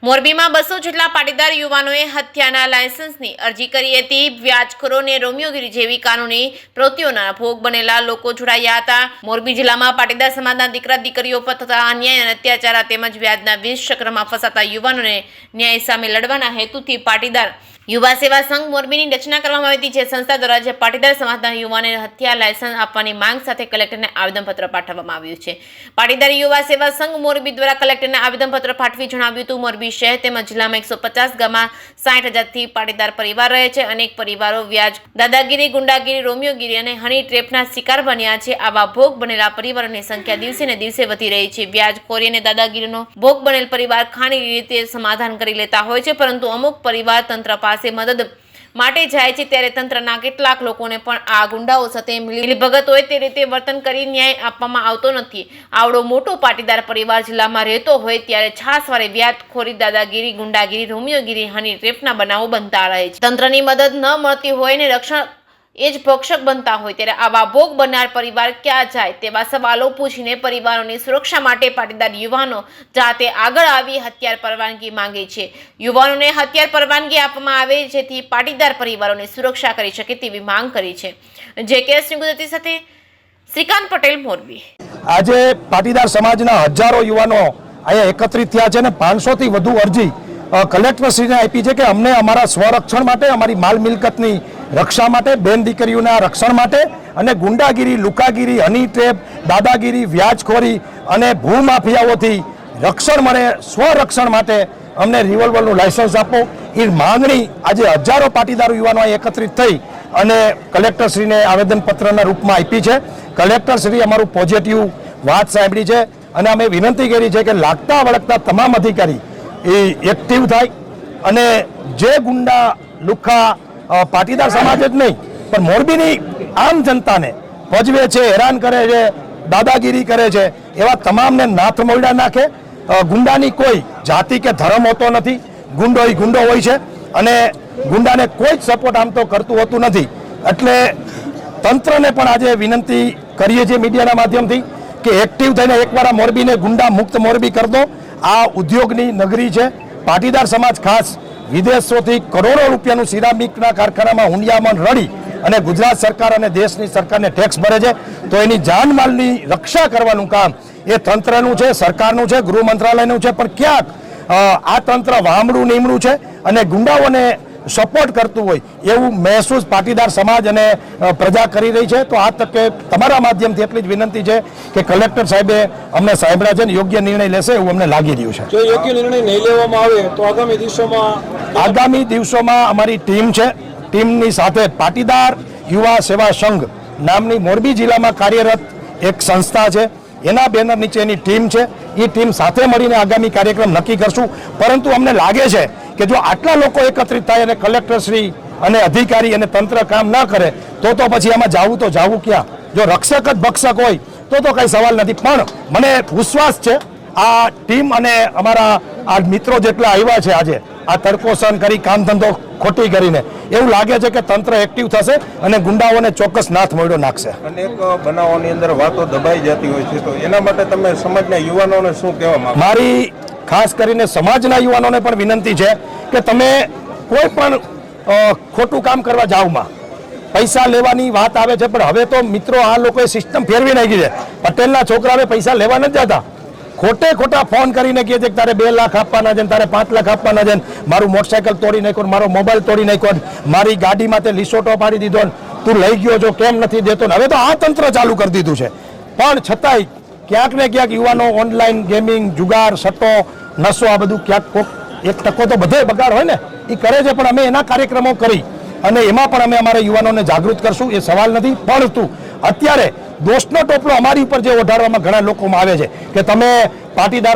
મોરબીમાં 200 જેટલા પાટીદાર યુવાનોએ હત્યાના લાયસન્સની અરજી કરી હતી। વ્યાજખોરો અને રોમિયોગીરી જેવી કાનૂની પ્રવૃત્તિઓના ભોગ બનેલા લોકો જોડાયા હતા। મોરબી જિલ્લામાં પાટીદાર સમાજના દીકરા દીકરીઓ પર થતા અન્યાય અને અત્યાચાર તેમજ વ્યાજના 20 ચક્રમાં ફસાતા યુવાનોને ન્યાય સામે લડવાના હેતુથી પાટીદાર યુવા સેવા સંઘ મોરબીની રચના કરવામાં આવી હતી। જે સંસ્થા દ્વારા જે પાટીદાર સમાજના યુવાનોને હત્યા લાયસન્સ આપવાની માંગ સાથે કલેક્ટરને આવેદનપત્ર પાઠવવામાં આવ્યું છે। પાટીદાર યુવા સેવા સંઘ મોરબી દ્વારા કલેક્ટરને આવેદનપત્ર પાઠવી જણાવ્યું હતું મોરબી શહેર તેમજ જિલ્લામાં 150 ગામમાં 60,000થી પાટીદાર પરિવાર રહે છે। અનેક પરિવારો વ્યાજ, દાદાગીરી, ગુંડાગીરી, રોમિયોગીરી અને હની ટ્રેપના શિકાર બન્યા છે। આવા ભોગ બનેલા પરિવારોની સંખ્યા દિવસે ને દિવસે વધી રહી છે। વ્યાજખોરી અને દાદાગીરીનો ભોગ બનેલ પરિવાર ખાનગી રીતે સમાધાન કરી લેતા હોય છે, પરંતુ અમુક પરિવાર તંત્ર પાસે મદદ માટે જાય છે ત્યારે તંત્રના કેટલાક લોકોને પણ આ ગુંડાઓ સાથે મિલીભગત હોય તે રીતે વર્તન કરી ન્યાય આપવામાં આવતો નથી। આવડો મોટો પાટીદાર પરિવાર જિલ્લામાં રહેતો હોય ત્યારે છાસવારે વ્યાજખોરી, દાદાગીરી, ગુંડાગીરી, રોમિયોગીરી, હની ટ્રેપના બનાવો બનતા રહે છે। તંત્રની મદદ ન મળતી હોય ને રક્ષણ એ જ ભક્ષક બનતા હોય ત્યારે આવા ભોગ બનનાર પરિવાર ક્યાં જાય તેવા સવાલો પૂછીને પરિવારોની સુરક્ષા માટે પાટીદાર યુવાનો જાતે આગળ આવી હથિયાર પરવાનગી માંગે છે। યુવાનોને હથિયાર પરવાનગી આપવામાં આવે જેથી પાટીદાર પરિવારોની સુરક્ષા કરી શકે તેવી માંગ કરી છે। JKS ગુજરાતી સાથે શ્રીકાંત પટેલ, મોરબી। આજે પાટીદાર સમાજના હજારો યુવાનો અહીંયા એકત્રિત થયા છે અને 500 થી વધુ અરજી કલેક્ટરશ્રીને આપી છે કે અમને અમારા સ્વરક્ષણ માટે, અમારી માલ મિલકતની રક્ષા માટે, બેન દીકરીઓના રક્ષણ માટે અને ગુંડાગીરી, લુકાગીરી, હની ટ્રેપ, દાદાગીરી, વ્યાજખોરી અને ભૂમાફિયાઓથી રક્ષણ મળે, સ્વરક્ષણ માટે અમને રિવોલ્વરનું લાયસન્સ આપો એ માંગણી આજે હજારો પાટીદાર યુવાનો એકત્રિત થઈ અને કલેક્ટરશ્રીને આવેદનપત્રના રૂપમાં આપી છે। કલેક્ટરશ્રી અમારું પોઝિટિવ વાત સાંભળી છે અને અમે વિનંતી કરી છે કે લાગતા વળગતા તમામ અધિકારી એ એક્ટિવ થાય અને જે ગુંડા, લુખ્ખા પાટીદાર સમાજ જ નહીં પણ મોરબીની આમ જનતાને ભજવે છે, હેરાન કરે છે, દાદાગીરી કરે છે એવા તમામને નાથ મોયડા નાખે। ગુંડાની કોઈ જાતિ કે ધર્મ હોતો નથી, ગુંડો એ ગુંડો હોય છે અને ગુંડાને કોઈ જ સપોર્ટ આમ તો કરતું હોતું નથી। એટલે તંત્રને પણ આજે વિનંતી કરીએ છીએ મીડિયાના માધ્યમથી કે એક્ટિવ થઈને એકવાર આ મોરબીને ગુંડા મુક્ત મોરબી કરી દો। આ ઉદ્યોગની નગરી છે। પાટીદાર સમાજ ખાસ વિદેશોથી કરોડો રૂપિયાનું સિરામિકના કારખાનામાં હુંડિયામણ રડી અને ગુજરાત સરકાર અને દેશની સરકારને ટેક્સ ભરે છે, તો એની જાનમાલની રક્ષા કરવાનું કામ એ તંત્રનું છે, સરકારનું છે, ગૃહ મંત્રાલયનું છે। પણ ક્યાંક આ તંત્ર વામડું નીમડું છે અને ગુંડાઓને સપોર્ટ કરતું હોય એવું મહેસૂસ પાટીદાર સમાજ અને પ્રજા કરી રહી છે। તો આ તકે તમારા માધ્યમથી એટલી જ વિનંતી છે કે કલેક્ટર સાહેબે અમને સાંભળ્યા છે ને યોગ્ય નિર્ણય લેશે એવું અમને લાગી રહ્યું છે। જો યોગ્ય નિર્ણય નહીં લેવામાં આવે તો આગામી દિવસોમાં અમારી ટીમ છે, ટીમની સાથે પાટીદાર યુવા સેવા સંઘ નામની મોરબી જિલ્લામાં કાર્યરત એક સંસ્થા છે, એના બેનર નીચેની ટીમ છે। એ ટીમ સાથે મળીને આગામી કાર્યક્રમ નક્કી કરશું। પરંતુ અમને લાગે છે કે જો આટલા લોકો એકત્રિત થાય અને કલેક્ટરશ્રી અને અધિકારી અને તંત્ર કામ ન કરે તો પછી આમાં જાવું ક્યાં? જો રક્ષક જ ભક્ષક હોય તો કંઈ સવાલ નથી। પણ મને વિશ્વાસ છે આ ટીમ અને અમારા આ મિત્રો જેટલા આવ્યા છે આજે આ તડકોસન કરી, કામ ધંધો ખોટી કરીને, એવું લાગે છે કે તંત્ર એક્ટિવ થશે અને ગુંડાઓને ચોક્કસ નાથ મોયડો નાખશે। અનેક બનાવોની અંદર વાતો દબાઈ જતી હોય છે, તો એના માટે તમે સમાજના યુવાનોને શું કહેવા માંગો? મારી ખાસ કરીને સમાજના યુવાનોને પણ વિનંતી છે કે તમે કોઈ પણ ખોટું કામ કરવા જાવમાં પૈસા લેવાની વાત આવે છે, પણ હવે તો મિત્રો આ લોકોએ સિસ્ટમ ફેરવી નાખી છે। પટેલના છોકરાએ પૈસા લેવા નથી જતા, ખોટા ફોન કરીને કહે છે કે તારે 2 લાખ આપવાના છે, તારે 5 લાખ આપવાના છે, મારું મોટરસાયકલ તોડી નાખ્યો, મારો મોબાઈલ તોડી નાખ્યો, મારી ગાડીમાં તે લીસોટો પાડી દીધો, તું લઈ ગયો છો કેમ નથી દેતો। હવે તો આ તંત્ર ચાલુ કરી દીધું છે, પણ છતાંય ક્યાંક ને ક્યાંક યુવાનો ઓનલાઈન ગેમિંગ, જુગાર, સટ્ટો, નશો આ બધું ક્યાંક એક ટકો તો બધે બગાડ હોય ને એ કરે છે। પણ અમે એના કાર્યક્રમો કરી અને એમાં પણ અમે અમારા યુવાનોને જાગૃત કરશું, એ સવાલ નથી। પરંતુ અત્યારે દોષનો ટોપલો અમારી ઉપર જે ઓઢાડવામાં ઘણા લોકોમાં આવે છે કે તમે પાટીદારો